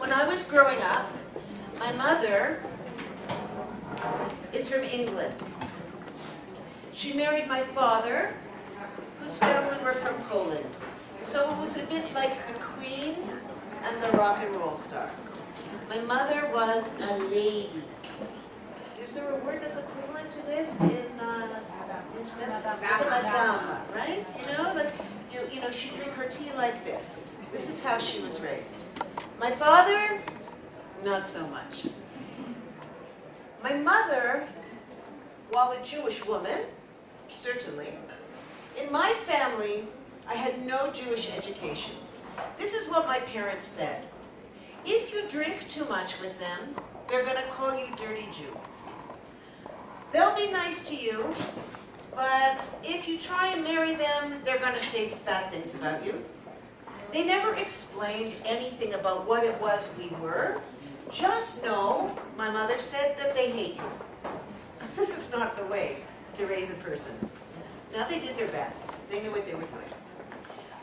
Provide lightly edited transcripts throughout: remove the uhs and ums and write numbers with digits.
When I was growing up, my mother is from England. She married my father, whose family were from Poland. So it was a bit like the Queen and the rock and roll star. My mother was a lady. Is there a word that's equivalent to this in Madame, right? You know, like you know, she'd drink her tea like this. This is how she was raised. My father, not so much. My mother, while a Jewish woman, certainly, in my family, I had no Jewish education. This is what my parents said. If you drink too much with them, they're going to call you dirty Jew. They'll be nice to you, but if you try and marry them, they're going to say bad things about you. They never explained anything about what it was we were. Just know, my mother said, that they hate you. This is not the way to raise a person. Now, they did their best. They knew what they were doing.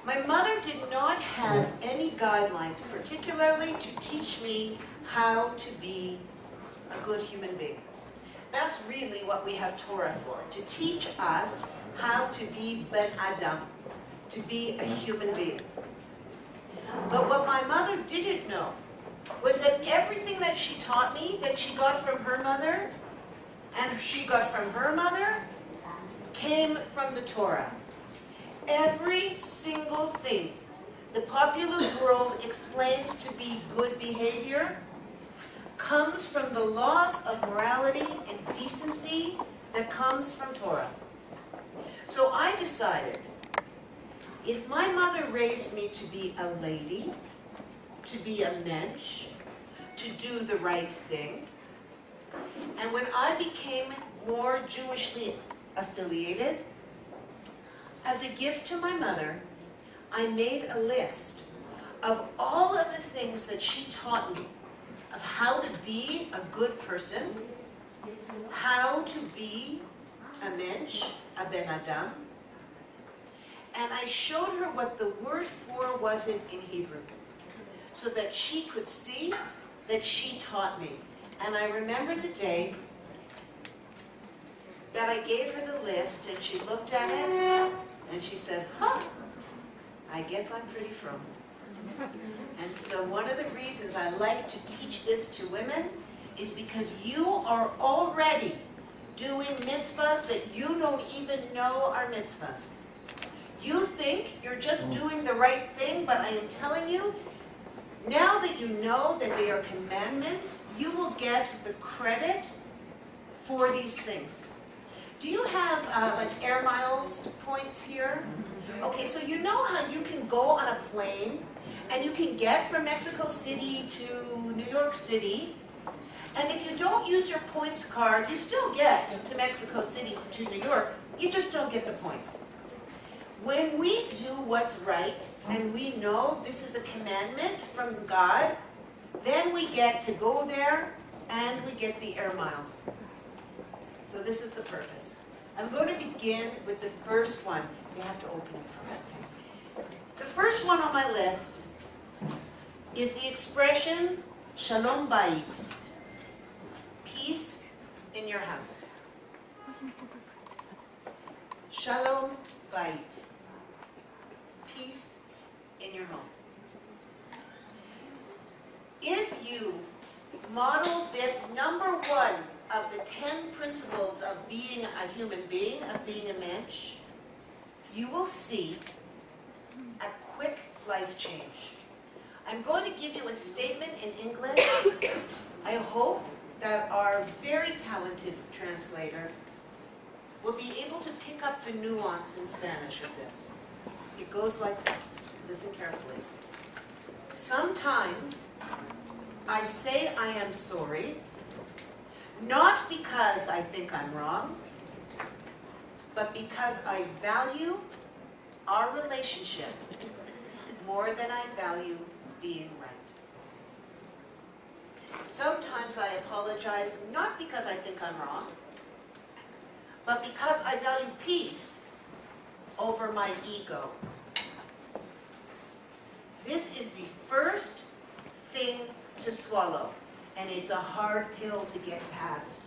My mother did not have any guidelines, particularly to teach me how to be a good human being. That's really what we have Torah for, to teach us how to be Ben Adam, to be a human being. But what my mother didn't know was that everything that she taught me, that she got from her mother, and she got from her mother, came from the Torah. Every single thing the popular world explains to be good behavior comes from the laws of morality and decency that comes from Torah. So I decided, if my mother raised me to be a lady, to be a mensch, to do the right thing, and when I became more Jewishly affiliated, as a gift to my mother, I made a list of all of the things that she taught me of how to be a good person, how to be a mensch, a ben adam, and I showed her what the word for was in Hebrew, so that she could see that she taught me. And I remember the day that I gave her the list, and she looked at it, and she said, huh, I guess I'm pretty frum. And so one of the reasons I like to teach this to women is because you are already doing mitzvahs that you don't even know are mitzvahs. You think you're just doing the right thing, but I am telling you, now that you know that they are commandments, you will get the credit for these things. Do you have like air miles points here? Okay, so you know how you can go on a plane and you can get from Mexico City to New York City, and if you don't use your points card, you still get to Mexico City to New York, you just don't get the points. When we do what's right, and we know this is a commandment from God, then we get to go there, and we get the air miles. So this is the purpose. I'm going to begin with the first one. You have to open it for me. The first one on my list is the expression, Shalom Bayit, peace in your house. Shalom Bayit, peace in your home. If you model this number one of the 10 principles of being a human being, of being a mensch, you will see a quick life change. I'm going to give you a statement in English. I hope that our very talented translator will be able to pick up the nuance in Spanish of this. It goes like this. Listen carefully. Sometimes I say I am sorry, not because I think I'm wrong, but because I value our relationship more than I value being right. Sometimes I apologize not because I think I'm wrong, but because I value peace over my ego. This is the first thing swallow. And it's a hard pill to get past.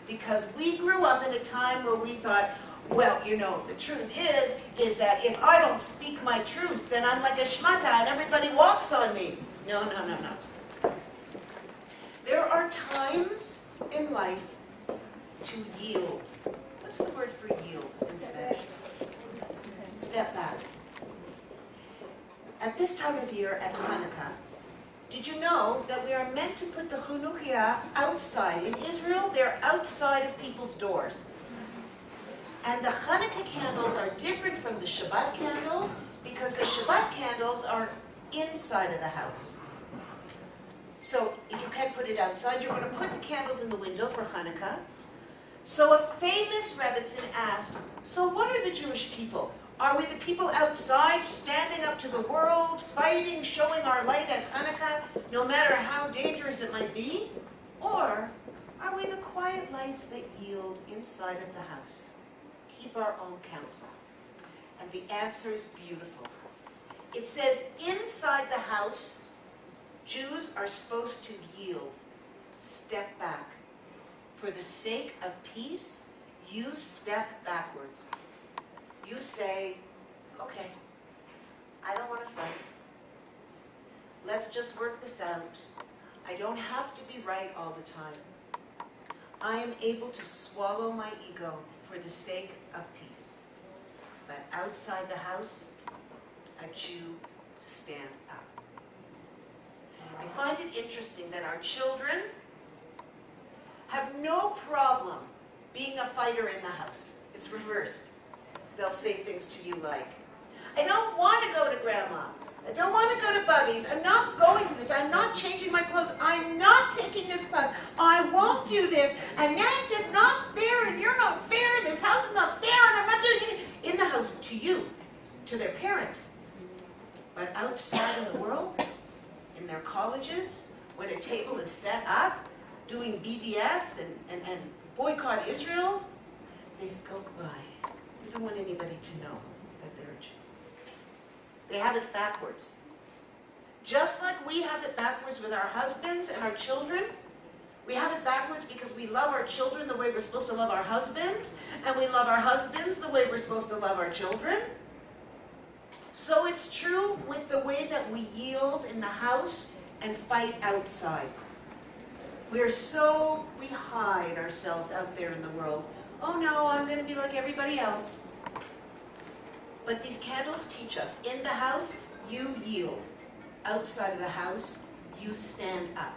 Because we grew up in a time where we thought, well, you know, the truth is that if I don't speak my truth, then I'm like a shmata and everybody walks on me. No, no, no, no. There are times in life to yield. What's the word for yield in Spanish? Step back. At this time of year at Hanukkah, did you know that we are meant to put the Chanukiah outside? In Israel, they're outside of people's doors. And the Hanukkah candles are different from the Shabbat candles because the Shabbat candles are inside of the house. So if you can't put it outside, you're going to put the candles in the window for Hanukkah. So a famous Rebbitzin asked, so what are the Jewish people? Are we the people outside, standing up to the world, fighting, showing our light at Hanukkah, no matter how dangerous it might be? Or are we the quiet lights that yield inside of the house? Keep our own counsel. And the answer is beautiful. It says, inside the house, Jews are supposed to yield, step back. For the sake of peace, you step backwards. You say, okay, I don't want to fight. Let's just work this out. I don't have to be right all the time. I am able to swallow my ego for the sake of peace. But outside the house, a Jew stands up. I find it interesting that our children have no problem being a fighter in the house. It's reversed. They'll say things to you like, I don't want to go to grandma's. I don't want to go to Bubby's. I'm not going to this. I'm not changing my clothes. I'm not taking this class. I won't do this. And that is not fair, and you're not fair, and this house is not fair, and I'm not doing it in the house to you, to their parent. But outside in the world, in their colleges, when a table is set up, doing BDS and boycott Israel, they skulk by. They don't want anybody to know that they're a Jew. They have it backwards. Just like we have it backwards with our husbands and our children, we have it backwards because we love our children the way we're supposed to love our husbands, and we love our husbands the way we're supposed to love our children. So it's true with the way that we yield in the house and fight outside. We hide ourselves out there in the world. Oh no, I'm going to be like everybody else. But these candles teach us, in the house, you yield. Outside of the house, you stand up.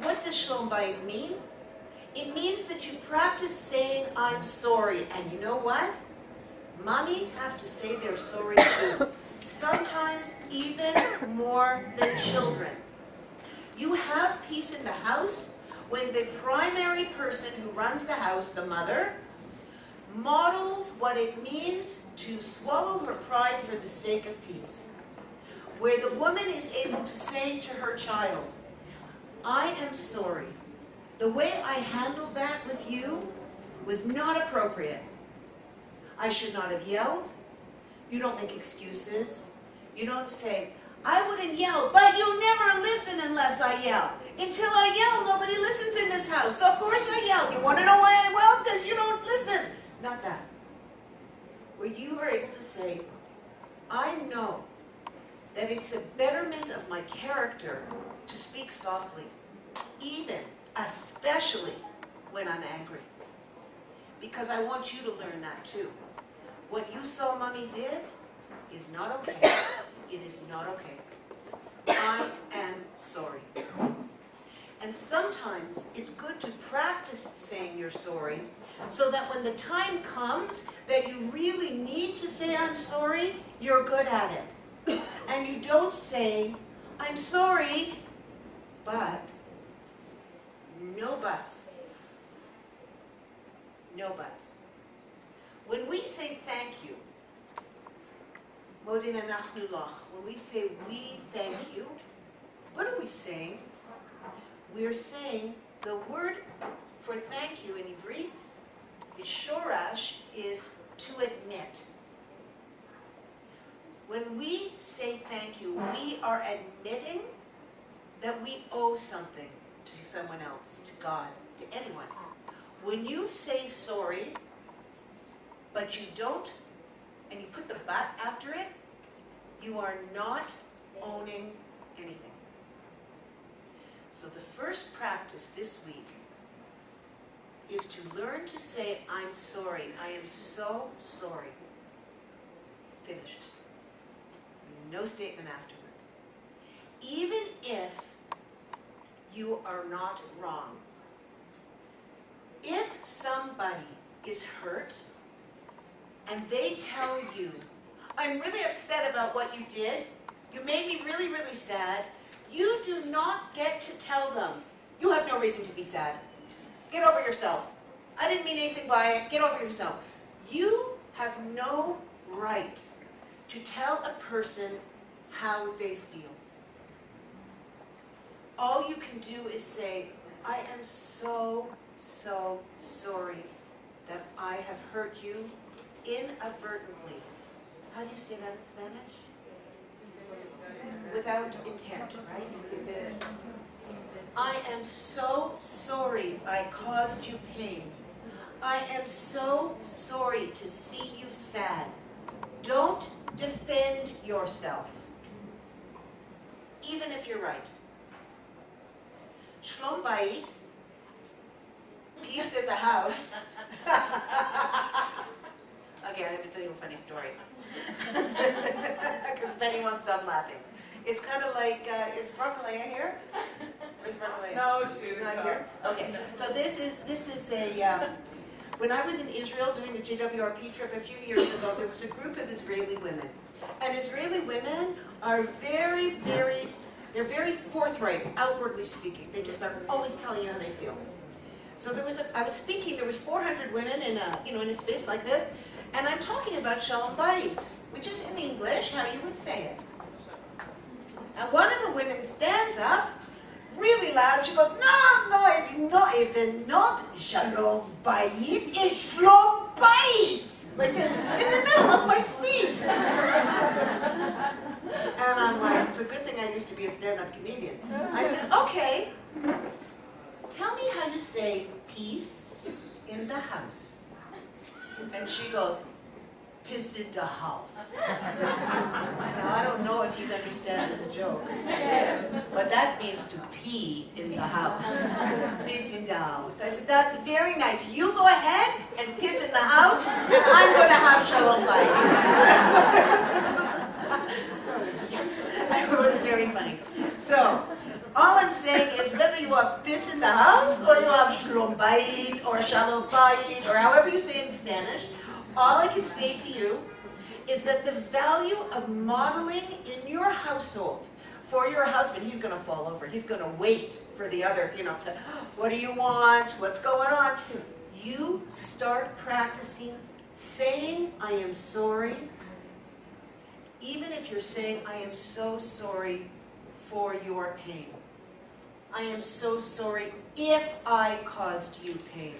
What does Shalom Bayit mean? It means that you practice saying, I'm sorry. And you know what? Mommies have to say they're sorry too. Sometimes even more than children. You have peace in the house when the primary person who runs the house, the mother, models what it means to swallow her pride for the sake of peace. Where the woman is able to say to her child, I am sorry. The way I handled that with you was not appropriate. I should not have yelled. You don't make excuses. You don't say, I wouldn't yell, but you never listen unless I yell. Until I yell, nobody listens in this house. So of course I yell. You want to know why I yell? Because you don't listen. Not that. Where you are able to say, I know that it's a betterment of my character to speak softly, even, especially when I'm angry. Because I want you to learn that too. What you saw Mommy did is not okay. It is not okay. I am sorry. And sometimes it's good to practice saying you're sorry so that when the time comes that you really need to say I'm sorry, you're good at it. And you don't say, I'm sorry, but no buts. No buts. When we say thank you, when we say we thank you, what are we saying? We are saying the word for thank you in Ivrit, is shorash, is to admit. When we say thank you, we are admitting that we owe something to someone else, to God, to anyone. When you say sorry, but you don't, and you put the but after it, you are not owning anything. So the first practice this week is to learn to say, I'm sorry. I am so sorry. Finish. No statement afterwards. Even if you are not wrong. If somebody is hurt and they tell you, I'm really upset about what you did, you made me really, really sad, you do not get to tell them, you have no reason to be sad. Get over yourself. I didn't mean anything by it. Get over yourself. You have no right to tell a person how they feel. All you can do is say, I am so, so sorry that I have hurt you inadvertently. How do you say that in Spanish? Without intent, right? I am so sorry I caused you pain. I am so sorry to see you sad. Don't defend yourself, even if you're right. Shlom bayit, peace in the house. Okay, I have to tell you a funny story. Because Penny won't stop laughing. It's kind of like, is Brooklyn here? Where's Brooklyn? No, she's not here. Okay, so this is a, when I was in Israel doing the JWRP trip a few years ago, there was a group of Israeli women. And Israeli women are very, they're very forthright, outwardly speaking. They're always telling you how they feel. So I was speaking, there was 400 women in a space like this, and I'm talking about Shalom Bayit, which is in English how you would say it. And one of the women stands up, really loud, she goes, no, it's not Shalom Bayit, it's Shalom Bayit! Like this, in the middle of my speech. And I'm like, it's a good thing I used to be a stand-up comedian. I said, okay, tell me how you say peace in the house. And she goes, piss in the house. Now, I don't know if you'd understand this joke, but that means to pee in the house. Piss in the house. I said, that's very nice. You go ahead and piss in the house, and I'm going to have shalom bayit. It was very funny. So, all I'm saying is whether you have piss in the house, or you have shalom bayit, or shalom bayit, or however you say it in Spanish, all I can say to you is that the value of modeling in your household for your husband, he's going to fall over. He's going to wait for the other, to, what do you want? What's going on? You start practicing saying, I am sorry, even if you're saying, I am so sorry for your pain. I am so sorry if I caused you pain.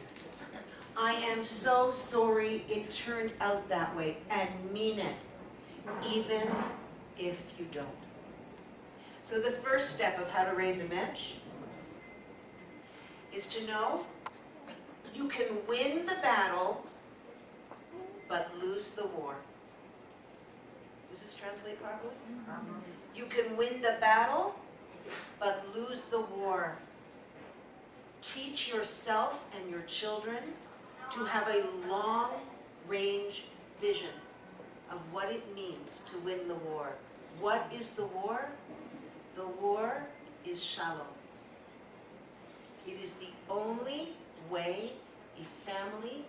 I am so sorry it turned out that way, and mean it, even if you don't. So the first step of how to raise a mensch is to know you can win the battle, but lose the war. Does this translate properly? You can win the battle, but lose the war. Teach yourself and your children to have a long-range vision of what it means to win the war. What is the war? The war is shalom. It is the only way a family,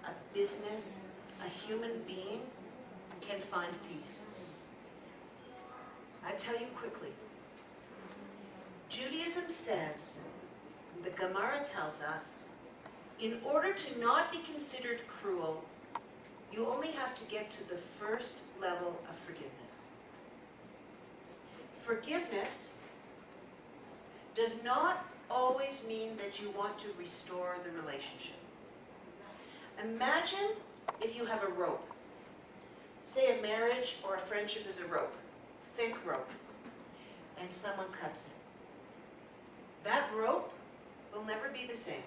a business, a human being can find peace. I tell you quickly, Judaism says, the Gemara tells us, in order to not be considered cruel, you only have to get to the first level of forgiveness. Forgiveness does not always mean that you want to restore the relationship. Imagine if you have a rope. Say a marriage or a friendship is a rope, thick rope, and someone cuts it. that rope will never be the same.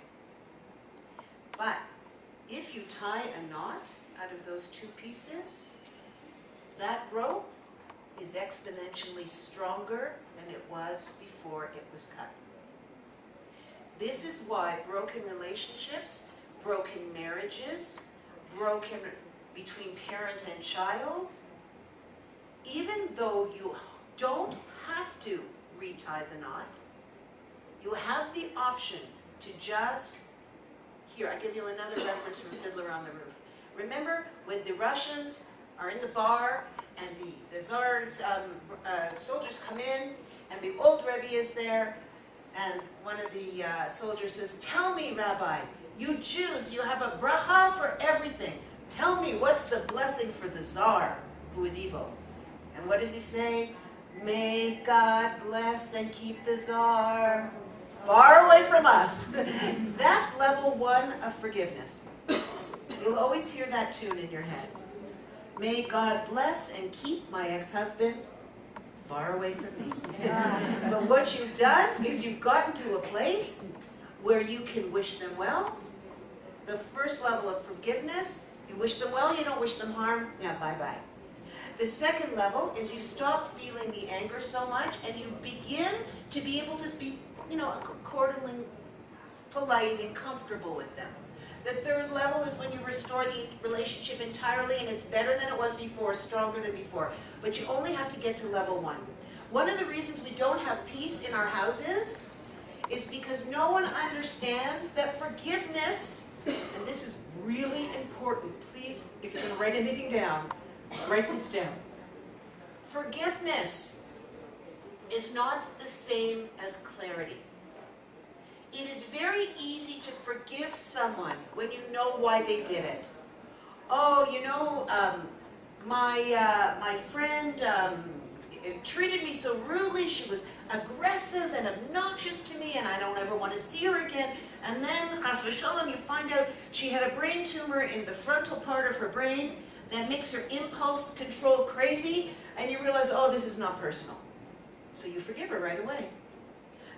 But if you tie a knot out of those two pieces, that rope is exponentially stronger than it was before it was cut. This is why broken relationships, broken marriages, broken between parent and child, even though you don't have to retie the knot, you have the option to just, here, I give you another reference from Fiddler on the Roof. Remember when the Russians are in the bar and the Tsar's soldiers come in and the old Rebbe is there and one of the soldiers says, "Tell me, Rabbi, you Jews, you have a bracha for everything. Tell me, what's the blessing for the Tsar, who is evil?" And what does he say? "May God bless and keep the Tsar far away from us." That's level 1 of forgiveness. You'll always hear that tune in your head. May God bless and keep my ex-husband far away from me. But what you've done is you've gotten to a place where you can wish them well. The first level of forgiveness, you wish them well, you don't wish them harm, yeah, bye-bye. The second level is you stop feeling the anger so much and you begin to be able to be, accordingly polite and comfortable with them. The third level is when you restore the relationship entirely and it's better than it was before, stronger than before. But you only have to get to level 1. One of the reasons we don't have peace in our houses is because no one understands that forgiveness, and this is really important, please, if you're going to write anything down, write this down. Forgiveness is not the same as clarity. It is very easy to forgive someone when you know why they did it. Oh, my friend treated me so rudely. She was aggressive and obnoxious to me, and I don't ever want to see her again. And then, chas v'shalom, you find out she had a brain tumor in the frontal part of her brain that makes her impulse control crazy, and you realize, oh, this is not personal. So you forgive her right away.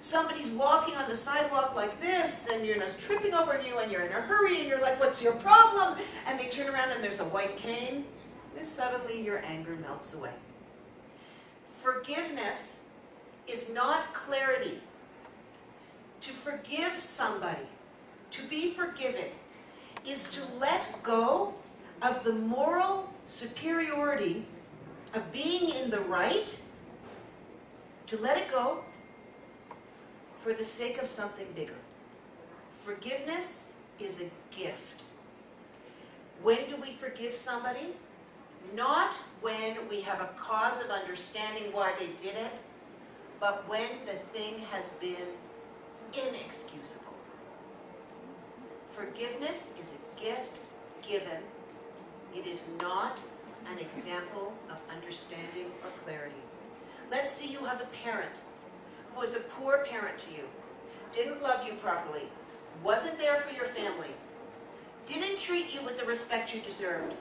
Somebody's walking on the sidewalk like this, and you're just tripping over you, and you're in a hurry, and you're like, what's your problem? And they turn around, and there's a white cane. Then suddenly your anger melts away. Forgiveness is not clarity. To forgive somebody, to be forgiven, is to let go of the moral superiority of being in the right, to let it go for the sake of something bigger. Forgiveness is a gift. When do we forgive somebody? Not when we have a cause of understanding why they did it, but when the thing has been inexcusable. Forgiveness is a gift given. It is not an example of understanding or clarity. Let's see you have a parent who was a poor parent to you, didn't love you properly, wasn't there for your family, didn't treat you with the respect you deserved,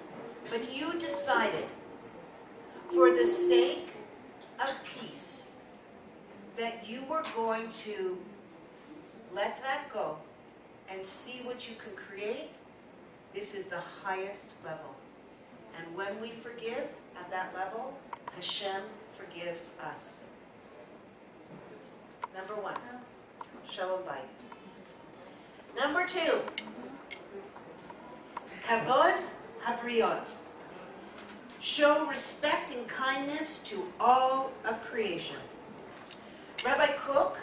but you decided, for the sake of peace, that you were going to let that go and see what you can create. This is the highest level. And when we forgive at that level, Hashem forgives us. Number 1, Shalom Bayit. Number 2, Kavod Habriot. Show respect and kindness to all of creation. Rabbi Kook,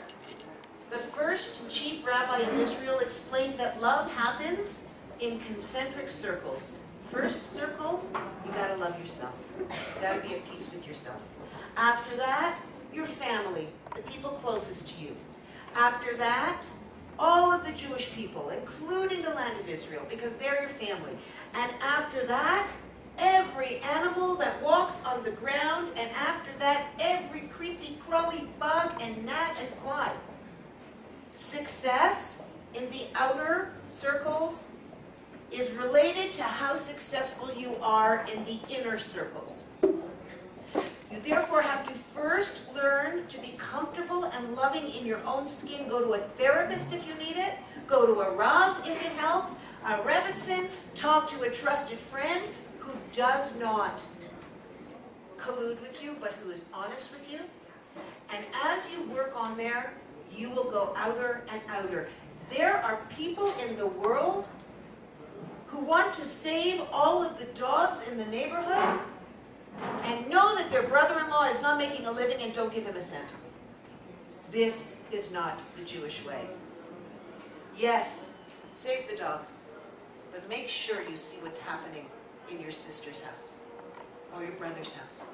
the first chief rabbi of Israel, explained that love happens in concentric circles. First circle, you gotta love yourself. You gotta be at peace with yourself. After that, your family, the people closest to you. After that, all of the Jewish people, including the land of Israel, because they're your family. And after that, every animal that walks on the ground, and after that, every creepy, crawly bug and gnat and fly. Success in the outer circles is related to how successful you are in the inner circles. You You therefore have to first learn to be comfortable and loving in your own skin. Go to a therapist if you need it. Go to a Rav if it helps. A Rebbitzin. Talk to a trusted friend who does not collude with you, but who is honest with you. And as you work on there, you will go outer and outer. There are people in the world who want to save all of the dogs in the neighborhood and know that their brother-in-law is not making a living and don't give him a cent. This is not the Jewish way. Yes, save the dogs, but make sure you see what's happening in your sister's house or your brother's house.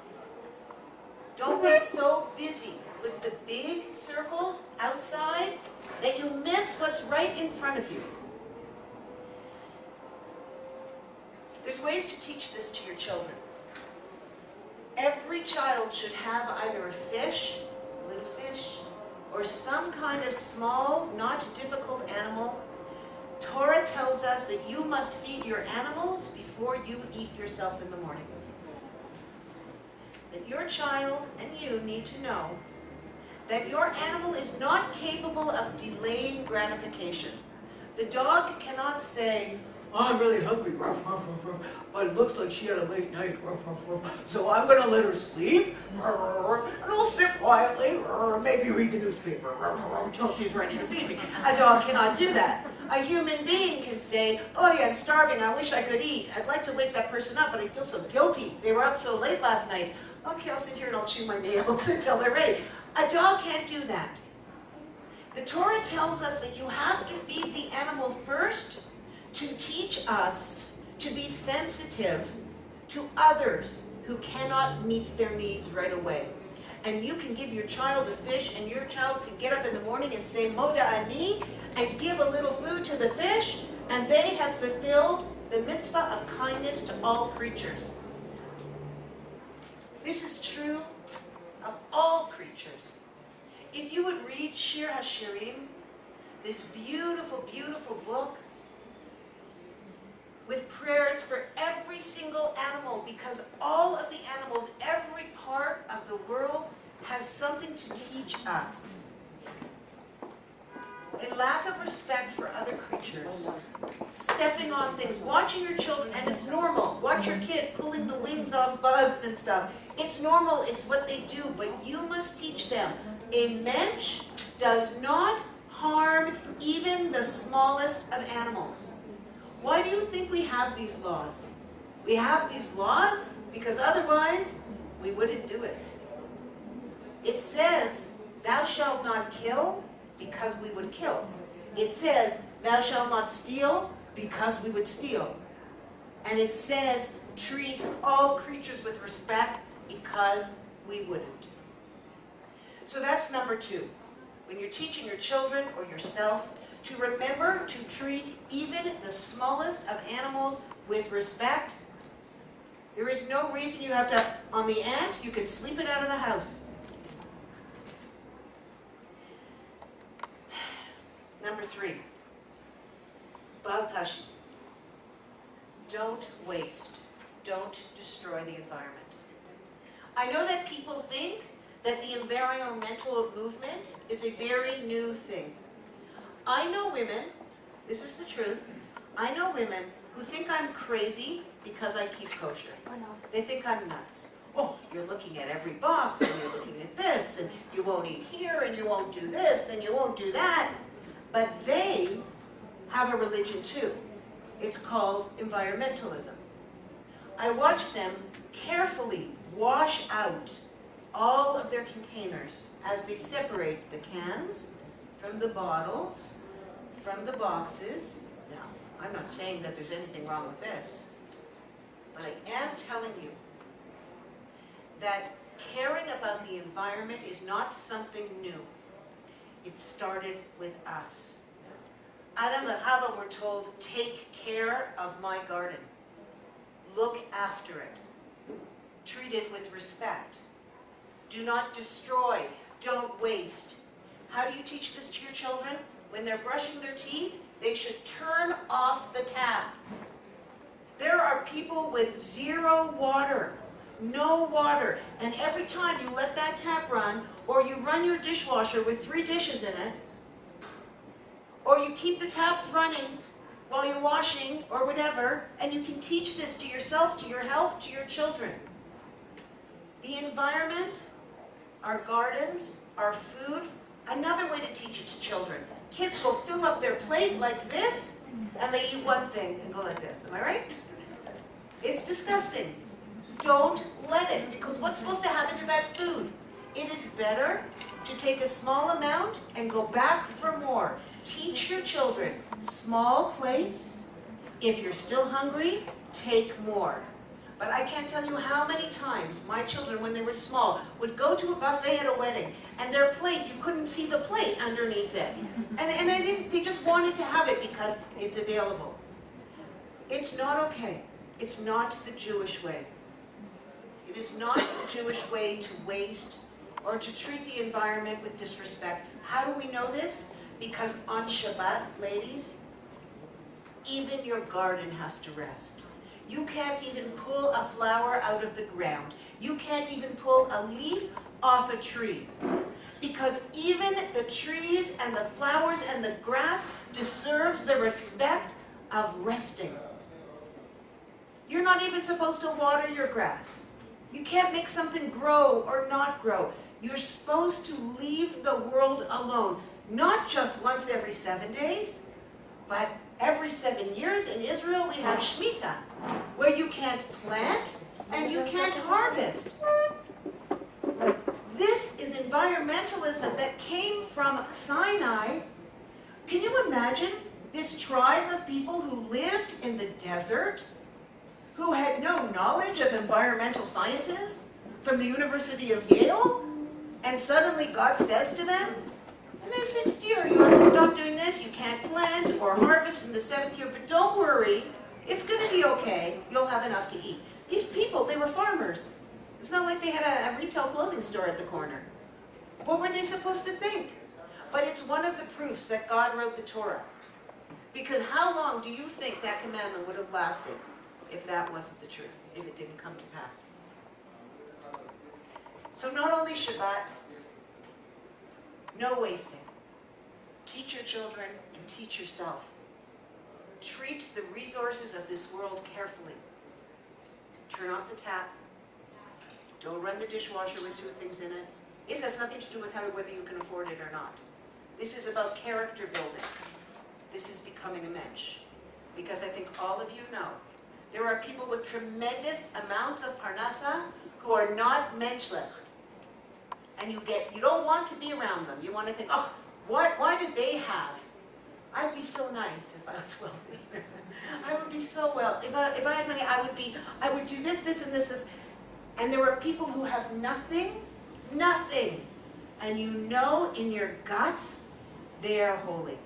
Don't be so busy with the big circles outside that you miss what's right in front of you. There's ways to teach this to your children. Every child should have either a fish, a little fish, or some kind of small, not difficult animal. Torah tells us that you must feed your animals before you eat yourself in the morning. That your child and you need to know that your animal is not capable of delaying gratification. The dog cannot say, I'm really hungry, but it looks like she had a late night, so I'm going to let her sleep, and I'll sit quietly, maybe read the newspaper, until she's ready to feed me. A dog cannot do that. A human being can say, oh yeah, I'm starving, I wish I could eat. I'd like to wake that person up, but I feel so guilty. They were up so late last night. Okay, I'll sit here and I'll chew my nails until they're ready. A dog can't do that. The Torah tells us that you have to feed the animal first to teach us to be sensitive to others who cannot meet their needs right away. And you can give your child a fish, and your child can get up in the morning and say, Moda Ani, and give a little food to the fish, and they have fulfilled the mitzvah of kindness to all creatures. This is true of all creatures. If you would read Shir HaShirim, this beautiful, beautiful book, with prayers for every single animal, because all of the animals, every part of the world has something to teach us. A lack of respect for other creatures, stepping on things, watching your children, and it's normal. Watch your kid pulling the wings off bugs and stuff. It's normal, it's what they do, but you must teach them. A mensch does not harm even the smallest of animals. Why do you think we have these laws? We have these laws because otherwise we wouldn't do it. It says, thou shalt not kill, because we would kill. It says, thou shalt not steal, because we would steal. And it says, treat all creatures with respect, because we wouldn't. So that's number 2. When you're teaching your children or yourself to remember to treat even the smallest of animals with respect. There is no reason you have to, on the ant, you can sweep it out of the house. Number 3, Baltashi. Don't waste. Don't destroy the environment. I know that people think that the environmental movement is a very new thing. I know women, this is the truth, I know women who think I'm crazy because I keep kosher. They think I'm nuts. Oh, you're looking at every box, and you're looking at this, and you won't eat here, and you won't do this, and you won't do that. But they have a religion too. It's called environmentalism. I watch them carefully wash out all of their containers as they separate the cans from the bottles, from the boxes. Now, I'm not saying that there's anything wrong with this, but I am telling you that caring about the environment is not something new. It started with us. Adam and Chava were told, take care of my garden. Look after it. Treat it with respect. Do not destroy. Don't waste. How do you teach this to your children? When they're brushing their teeth, they should turn off the tap. There are people with 0 water. no water. And every time you let that tap run, or you run your dishwasher with 3 dishes in it, or you keep the taps running while you're washing or whatever, and you can teach this to yourself, to your health, to your children. The environment, our gardens, our food, another way to teach it to children. Kids go fill up their plate like this, and they eat one thing and go like this. Am I right? It's disgusting. Don't let it, because what's supposed to happen to that food? It is better to take a small amount and go back for more. Teach your children small plates. If you're still hungry, take more. But I can't tell you how many times my children, when they were small, would go to a buffet at a wedding, and their plate, you couldn't see the plate underneath it. And they just wanted to have it because it's available. It's not okay. It's not the Jewish way. It is not the Jewish way to waste or to treat the environment with disrespect. How do we know this? Because on Shabbat, ladies, even your garden has to rest. You can't even pull a flower out of the ground. You can't even pull a leaf off a tree. Because even the trees and the flowers and the grass deserves the respect of resting. You're not even supposed to water your grass. You can't make something grow or not grow. You're supposed to leave the world alone. Not just once every 7 days, but every 7 years. In Israel, we have Shemitah, where you can't plant and you can't harvest. This is environmentalism that came from Sinai. Can you imagine this tribe of people who lived in the desert, who had no knowledge of environmental scientists from the University of Yale, and suddenly God says to them, in the 6th year, you have to stop doing this. You can't plant or harvest in the 7th year, but don't worry. It's going to be okay. You'll have enough to eat. These people, they were farmers. It's not like they had a retail clothing store at the corner. What were they supposed to think? But it's one of the proofs that God wrote the Torah. Because how long do you think that commandment would have lasted if that wasn't the truth, if it didn't come to pass? So not only Shabbat, no wasting. Teach your children and teach yourself. Treat the resources of this world carefully. Turn off the tap. Don't run the dishwasher with 2 things in it. This has nothing to do with whether you can afford it or not. This is about character building. This is becoming a mensch. Because I think all of you know, there are people with tremendous amounts of parnasa who are not menschlich. And you don't want to be around them. You want to think, oh, why did they have? I'd be so nice if I was wealthy. I would be so well. If I had money, I would do this, this, and this. And there are people who have nothing. And you know in your guts, they are holy.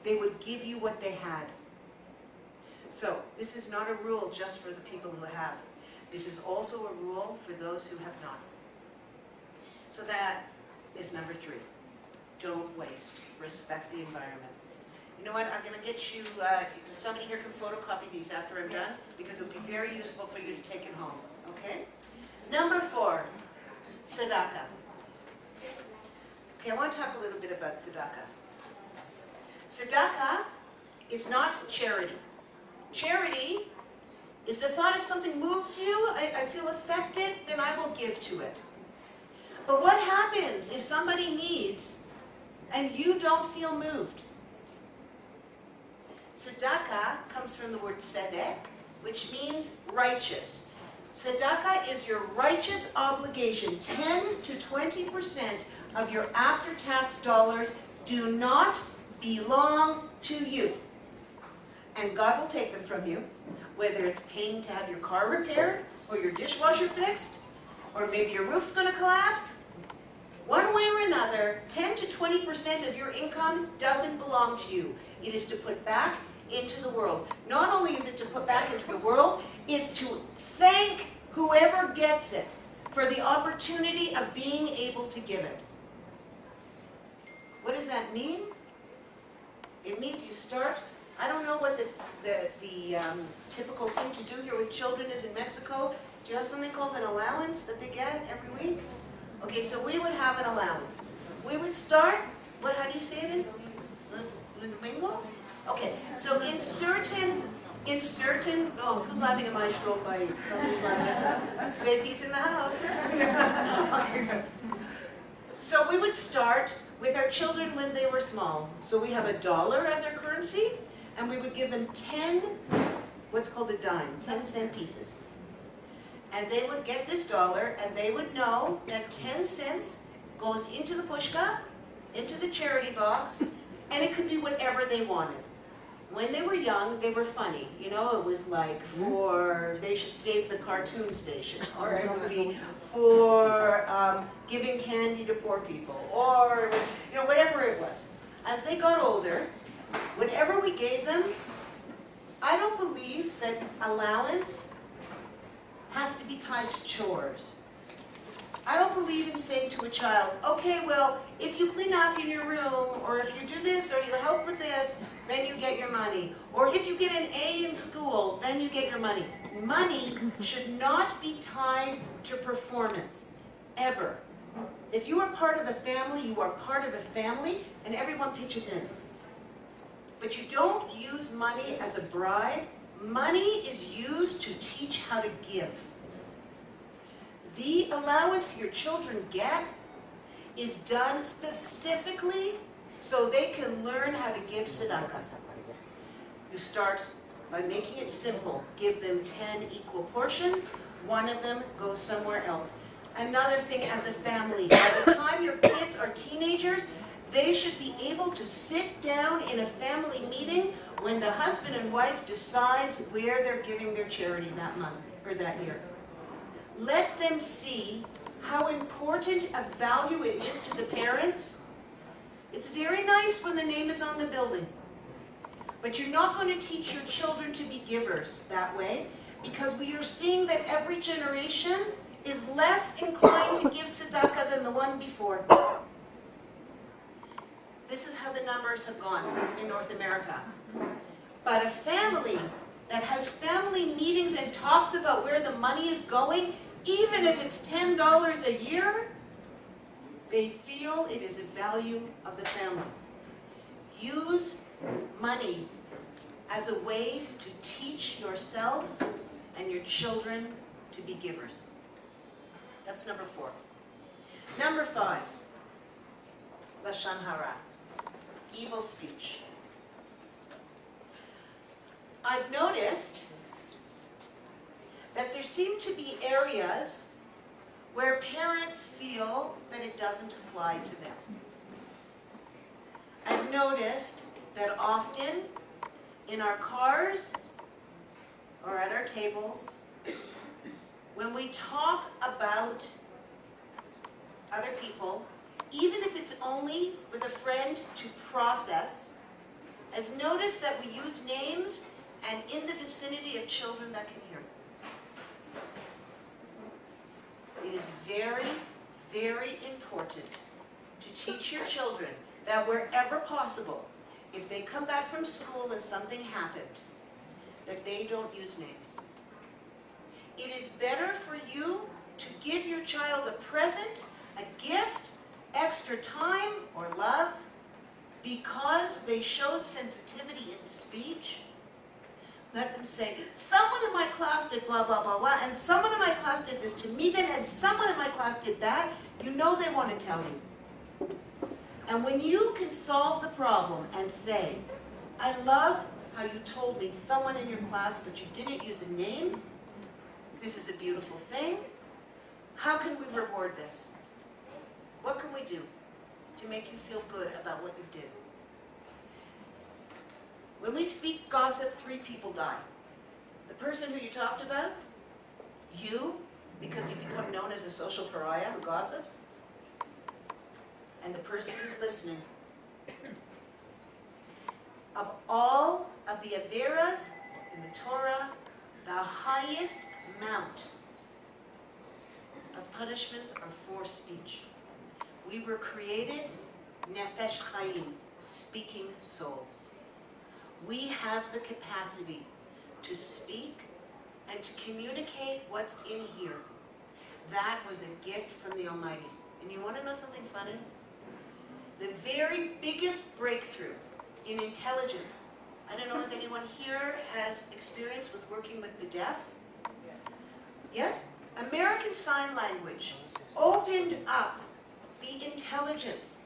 They would give you what they had. So this is not a rule just for the people who have. This is also a rule for those who have not. So that is number 3. Don't waste. Respect the environment. You know what? I'm going to get you, somebody here can photocopy these after I'm done, because it would be very useful for you to take it home. Okay? Number 4, tzedakah. Okay, I want to talk a little bit about tzedakah. Tzedakah is not charity. Charity is the thought if something moves you, I feel affected, then I will give to it. But what happens if somebody needs and you don't feel moved? Tzedakah comes from the word tzedek, which means righteous. Tzedakah is your righteous obligation. 10 to 20% of your after-tax dollars do not belong to you. And God will take them from you, whether it's paying to have your car repaired, or your dishwasher fixed, or maybe your roof's going to collapse. One way or another, 10 to 20% of your income doesn't belong to you. It is to put back into the world. Not only is it to put back into the world, it's to thank whoever gets it for the opportunity of being able to give it. What does that mean? It means you start, I don't know what the typical thing to do here with children is in Mexico. Do you have something called an allowance that they get every week? Okay, so we would have an allowance. We would start, how do you say it in lingo? Okay, so in certain, oh, who's laughing at my stroke by somebody's laughing? Say peace in the house. Okay. So we would start with our children when they were small. So we have $1 as our currency, and we would give them 10, what's called a dime, 10-cent pieces. And they would get this dollar, and they would know that 10 cents goes into the pushka, into the charity box, and it could be whatever they wanted. When they were young, they were funny. You know, it was like they should save the cartoon station, or it would be for giving candy to poor people, or, you know, whatever it was. As they got older, whatever we gave them, I don't believe that allowance has to be tied to chores. I don't believe in saying to a child, okay, well, if you clean up in your room, or if you do this, or you help with this, then you get your money. Or if you get an A in school, then you get your money. Money should not be tied to performance, ever. If you are part of a family, you are part of a family, and everyone pitches in. But you don't use money as a bribe. Money is used to teach how to give. The allowance your children get is done specifically so they can learn how to give tzedakah. You start by making it simple. Give them 10 equal portions. One of them goes somewhere else. Another thing, as a family, by the time your kids are teenagers, they should be able to sit down in a family meeting when the husband and wife decide where they're giving their charity that month or that year. Let them see how important a value it is to the parents. It's very nice when the name is on the building, but you're not going to teach your children to be givers that way, because we are seeing that every generation is less inclined to give tzedakah than the one before. This is how the numbers have gone in North America. But a family that has family meetings and talks about where the money is going, even if it's $10 a year, they feel it is a value of the family. Use money as a way to teach yourselves and your children to be givers. That's number 4. Number 5, lashon hara, evil speech. I've noticed that there seem to be areas where parents feel that it doesn't apply to them. I've noticed that often in our cars or at our tables, when we talk about other people, even if it's only with a friend to process, I've noticed that we use names and in the vicinity of children that can hear. It is very, very important to teach your children that wherever possible, if they come back from school and something happened, that they don't use names. It is better for you to give your child a present, a gift, extra time or love, because they showed sensitivity in speech. Let them say, someone in my class did blah, blah, blah, blah, and someone in my class did this to me then, and someone in my class did that. You know they want to tell you. And when you can solve the problem and say, I love how you told me someone in your class, but you didn't use a name. This is a beautiful thing. How can we reward this? What can we do to make you feel good about what you did? When we speak gossip, 3 people die. The person who you talked about, you, because you become known as a social pariah who gossips, and the person who's listening. Of all of the averas in the Torah, the highest amount of punishments are for speech. We were created nefesh chayim, speaking souls. We have the capacity to speak and to communicate what's in here. That was a gift from the Almighty. And you want to know something funny? The very biggest breakthrough in intelligence, I don't know if anyone here has experience with working with the deaf. Yes? American Sign Language opened up the intelligence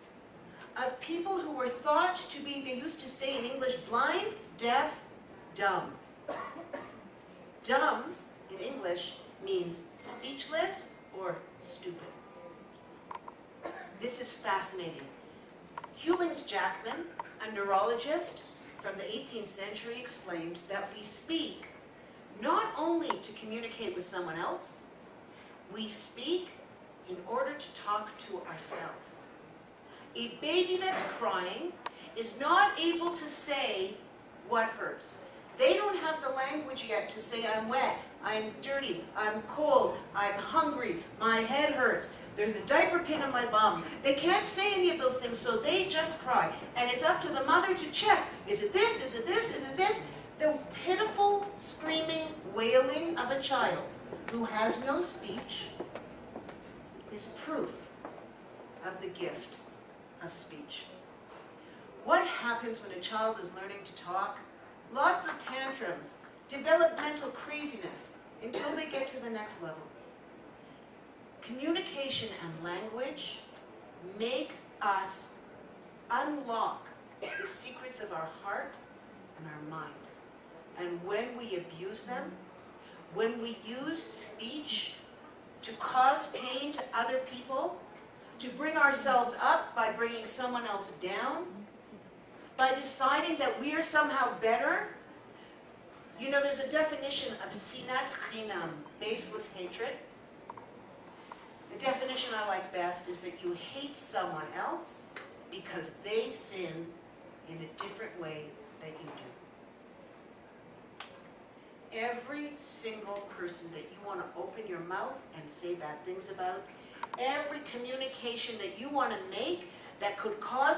of people who were thought to be, they used to say in English, blind, deaf, dumb. Dumb, in English, means speechless or stupid. This is fascinating. Hewlings-Jackman, a neurologist from the 18th century, explained that we speak not only to communicate with someone else, we speak in order to talk to ourselves. A baby that's crying is not able to say what hurts. They don't have the language yet to say, I'm wet, I'm dirty, I'm cold, I'm hungry, my head hurts, there's a diaper pin in my bum. They can't say any of those things, so they just cry. And it's up to the mother to check, is it this, is it this, is it this? The pitiful, screaming, wailing of a child who has no speech is proof of the gift of speech. What happens when a child is learning to talk? Lots of tantrums, developmental craziness, until they get to the next level. Communication and language make us unlock the secrets of our heart and our mind. And when we abuse them, when we use speech to cause pain to other people, to bring ourselves up by bringing someone else down, by deciding that we are somehow better. You know, there's a definition of sinat chinam, baseless hatred. The definition I like best is that you hate someone else because they sin in a different way that you do. Every single person that you want to open your mouth and say bad things about, every communication that you want to make that could cause